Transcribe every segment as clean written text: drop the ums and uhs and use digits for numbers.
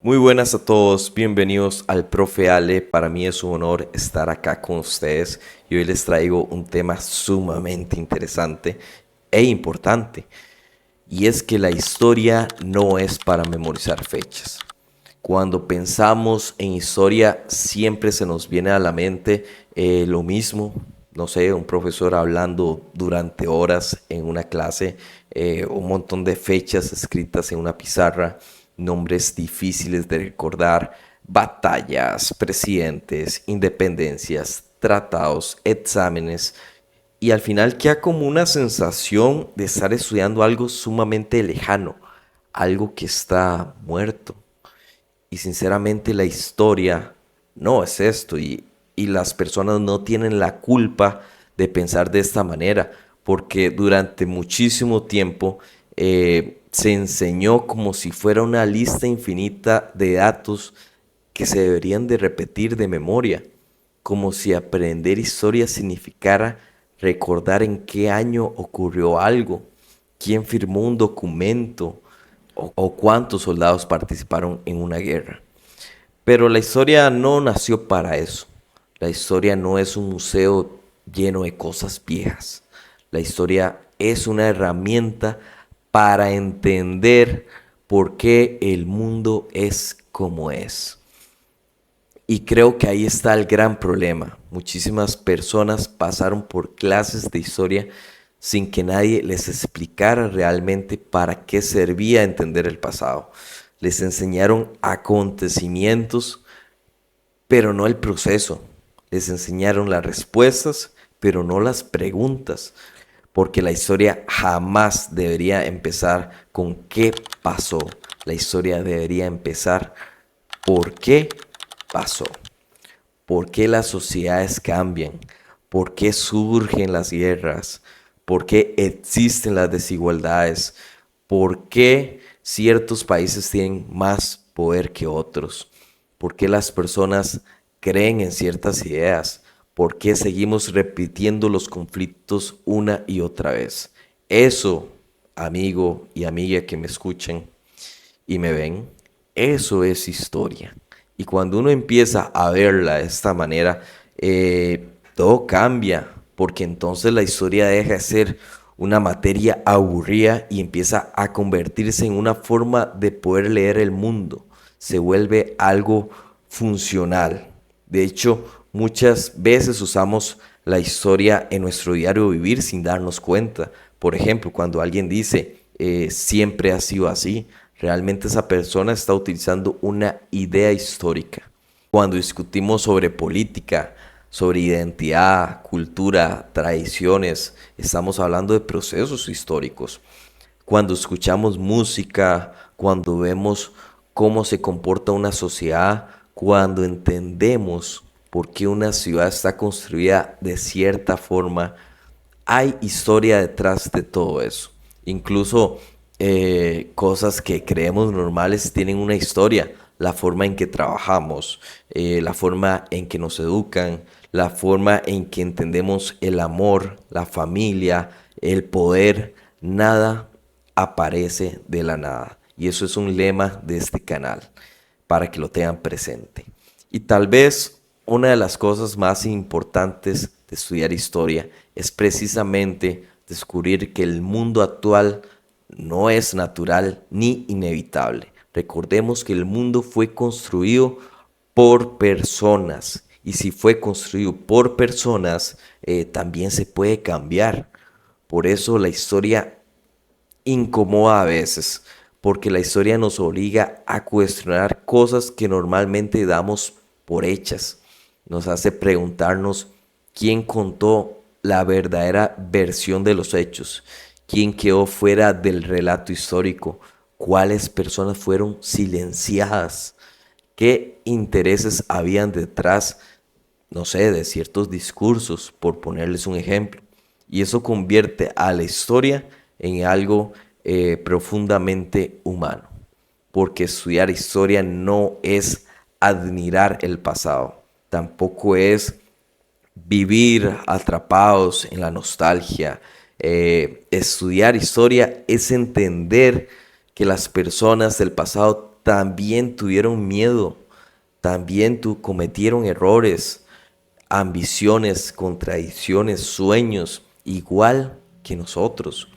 Muy buenas a todos, bienvenidos al Profe Ale. Para mí es un honor estar acá con ustedes y hoy les traigo un tema sumamente interesante e importante. Y es que la historia no es para memorizar fechas. Cuando pensamos en historia siempre se nos viene a la mente lo mismo. No sé, un profesor hablando durante horas en una clase, un montón de fechas escritas en una pizarra, nombres difíciles de recordar, batallas, presidentes, independencias, tratados, exámenes, y al final queda como una sensación de estar estudiando algo sumamente lejano, algo que está muerto. Y sinceramente la historia no es esto y las personas no tienen la culpa de pensar de esta manera, porque durante muchísimo tiempo se enseñó como si fuera una lista infinita de datos que se deberían de repetir de memoria, como si aprender historia significara recordar en qué año ocurrió algo, quién firmó un documento o cuántos soldados participaron en una guerra. Pero la historia no nació para eso. La historia no es un museo lleno de cosas viejas. La historia es una herramienta para entender por qué el mundo es como es. Y creo que ahí está el gran problema. Muchísimas personas pasaron por clases de historia sin que nadie les explicara realmente para qué servía entender el pasado. Les enseñaron acontecimientos, pero no el proceso. Les enseñaron las respuestas, pero no las preguntas. Porque la historia jamás debería empezar con qué pasó. La historia debería empezar por qué pasó. ¿Por qué las sociedades cambian? ¿Por qué surgen las guerras? ¿Por qué existen las desigualdades? ¿Por qué ciertos países tienen más poder que otros? ¿Por qué las personas creen en ciertas ideas? ¿Por qué seguimos repitiendo los conflictos una y otra vez? Eso, amigo y amiga que me escuchen y me ven, eso es historia. Y cuando uno empieza a verla de esta manera, todo cambia, porque entonces la historia deja de ser una materia aburrida y empieza a convertirse en una forma de poder leer el mundo. Se vuelve algo funcional. De hecho, muchas veces usamos la historia en nuestro diario vivir sin darnos cuenta. Por ejemplo, cuando alguien dice, siempre ha sido así, realmente esa persona está utilizando una idea histórica. Cuando discutimos sobre política, sobre identidad, cultura, tradiciones, estamos hablando de procesos históricos. Cuando escuchamos música, cuando vemos cómo se comporta una sociedad, cuando entendemos por qué una ciudad está construida de cierta forma, hay historia detrás de todo eso. Incluso cosas que creemos normales tienen una historia. La forma en que trabajamos, la forma en que nos educan, la forma en que entendemos el amor, la familia, el poder. Nada aparece de la nada. Y eso es un lema de este canal, para que lo tengan presente. Y tal vez una de las cosas más importantes de estudiar historia es precisamente descubrir que el mundo actual no es natural ni inevitable. Recordemos que el mundo fue construido por personas y si fue construido por personas, también se puede cambiar. Por eso la historia incomoda a veces, porque la historia nos obliga a cuestionar cosas que normalmente damos por hechas. Nos hace preguntarnos quién contó la verdadera versión de los hechos, quién quedó fuera del relato histórico, cuáles personas fueron silenciadas, qué intereses habían detrás, no sé, de ciertos discursos, por ponerles un ejemplo. Y eso convierte a la historia en algo profundamente humano, porque estudiar historia no es admirar el pasado, tampoco es vivir atrapados en la nostalgia. Estudiar historia es entender que las personas del pasado también tuvieron miedo, también cometieron errores, ambiciones, contradicciones, sueños, igual que nosotros.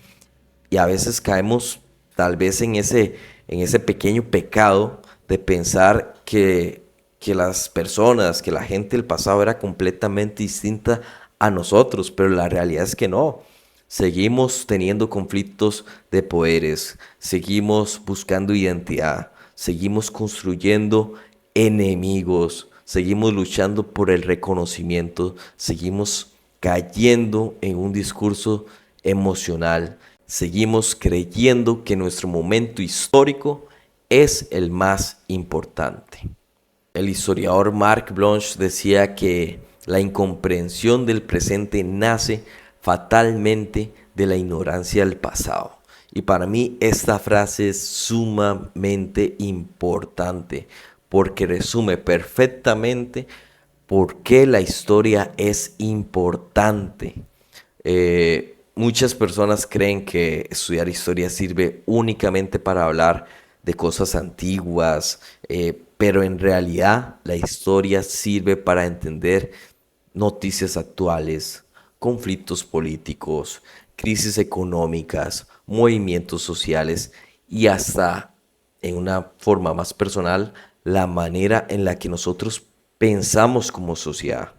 Y a veces caemos tal vez en ese pequeño pecado de pensar que las personas, que la gente del pasado era completamente distinta a nosotros, pero la realidad es que no. Seguimos teniendo conflictos de poderes, seguimos buscando identidad, seguimos construyendo enemigos, seguimos luchando por el reconocimiento, seguimos cayendo en un discurso emocional, seguimos creyendo que nuestro momento histórico es el más importante. El historiador Marc Bloch decía que la incomprensión del presente nace fatalmente de la ignorancia del pasado. Y para mí esta frase es sumamente importante porque resume perfectamente por qué la historia es importante. Muchas personas creen que estudiar historia sirve únicamente para hablar de cosas antiguas, pero en realidad la historia sirve para entender noticias actuales, conflictos políticos, crisis económicas, movimientos sociales y hasta, en una forma más personal, la manera en la que nosotros pensamos como sociedad.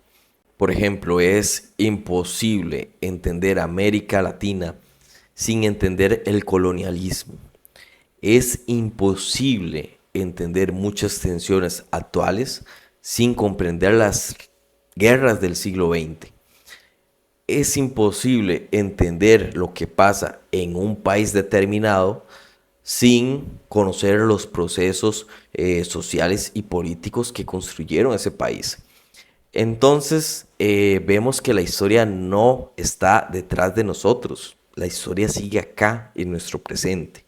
Por ejemplo, es imposible entender América Latina sin entender el colonialismo. Es imposible entender muchas tensiones actuales sin comprender las guerras del siglo XX. Es imposible entender lo que pasa en un país determinado sin conocer los procesos sociales y políticos que construyeron ese país. Entonces, vemos que la historia no está detrás de nosotros. La historia sigue acá en nuestro presente.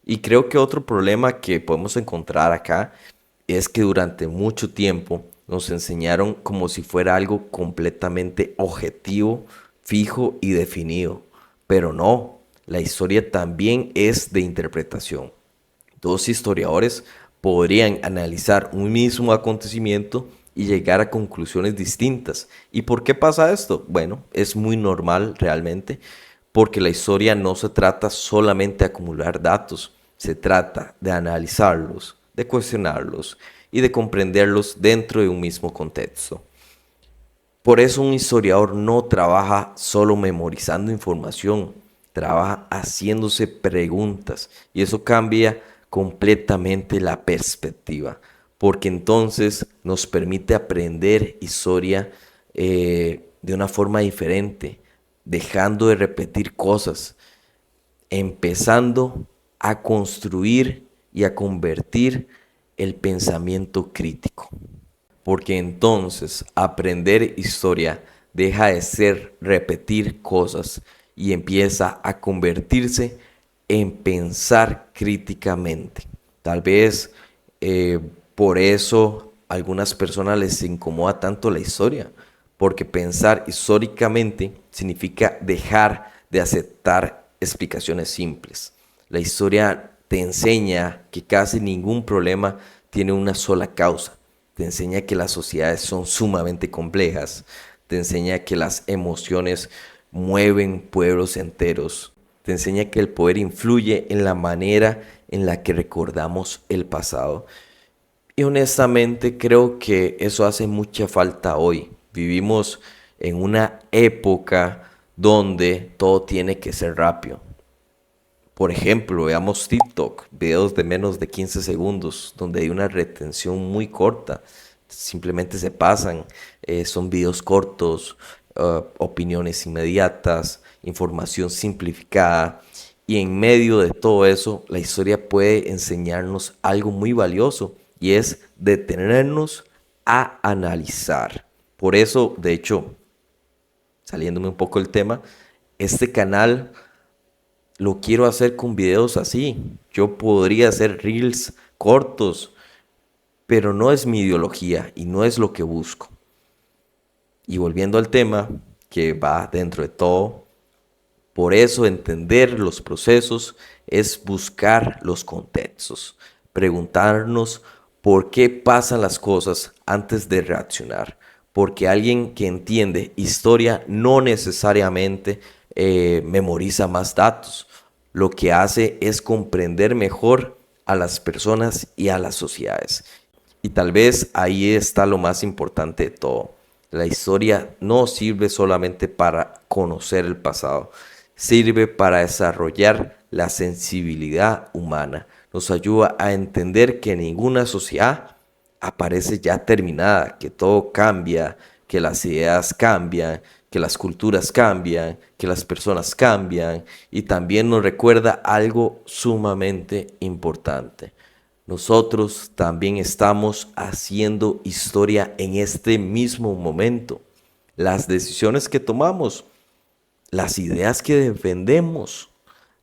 Y creo que otro problema que podemos encontrar acá es que durante mucho tiempo nos enseñaron como si fuera algo completamente objetivo, fijo y definido. Pero no, la historia también es de interpretación. Dos historiadores podrían analizar un mismo acontecimiento y llegar a conclusiones distintas. ¿Y por qué pasa esto? Bueno, es muy normal realmente, porque la historia no se trata solamente de acumular datos, se trata de analizarlos, de cuestionarlos y de comprenderlos dentro de un mismo contexto. Por eso un historiador no trabaja solo memorizando información, trabaja haciéndose preguntas y eso cambia completamente la perspectiva, porque entonces nos permite aprender historia de una forma diferente, dejando de repetir cosas, empezando a construir y a convertir el pensamiento crítico. Porque entonces aprender historia deja de ser repetir cosas y empieza a convertirse en pensar críticamente. Tal vez por eso a algunas personas les incomoda tanto la historia, porque pensar históricamente significa dejar de aceptar explicaciones simples. La historia te enseña que casi ningún problema tiene una sola causa. Te enseña que las sociedades son sumamente complejas. Te enseña que las emociones mueven pueblos enteros. Te enseña que el poder influye en la manera en la que recordamos el pasado. Y honestamente creo que eso hace mucha falta hoy. Vivimos en una época donde todo tiene que ser rápido. Por ejemplo, veamos TikTok, videos de menos de 15 segundos, donde hay una retención muy corta. Simplemente se pasan, son videos cortos, opiniones inmediatas, información simplificada. Y en medio de todo eso, la historia puede enseñarnos algo muy valioso y es detenernos a analizar. Por eso, de hecho, saliéndome un poco del tema, este canal lo quiero hacer con videos así. Yo podría hacer reels cortos, pero no es mi ideología y no es lo que busco. Y volviendo al tema, que va dentro de todo, por eso entender los procesos es buscar los contextos. preguntarnos por qué pasan las cosas antes de reaccionar. Porque alguien que entiende historia no necesariamente memoriza más datos. Lo que hace es comprender mejor a las personas y a las sociedades. Y tal vez ahí está lo más importante de todo. La historia no sirve solamente para conocer el pasado, sirve para desarrollar la sensibilidad humana. Nos ayuda a entender que ninguna sociedad aparece ya terminada, que todo cambia, que las ideas cambian, que las culturas cambian, que las personas cambian, y también nos recuerda algo sumamente importante. Nosotros también estamos haciendo historia en este mismo momento. Las decisiones que tomamos, las ideas que defendemos,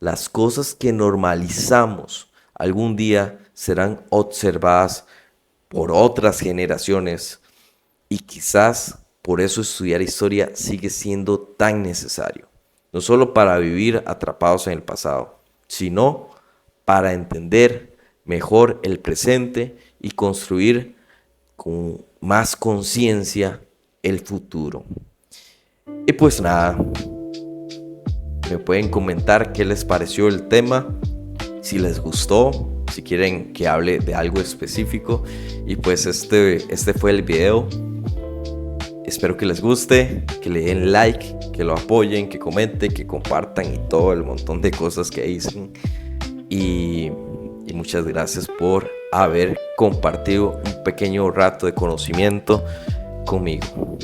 las cosas que normalizamos, algún día serán observadas por otras generaciones, y quizás por eso estudiar historia sigue siendo tan necesario. No solo para vivir atrapados en el pasado, sino para entender mejor el presente y construir con más conciencia el futuro. Y pues nada, me pueden comentar qué les pareció el tema, si les gustó, si quieren que hable de algo específico. Y pues este fue el video. Espero que les guste, que le den like, que lo apoyen, que comenten, que compartan y todo el montón de cosas que dicen. Y muchas gracias por haber compartido un pequeño rato de conocimiento conmigo.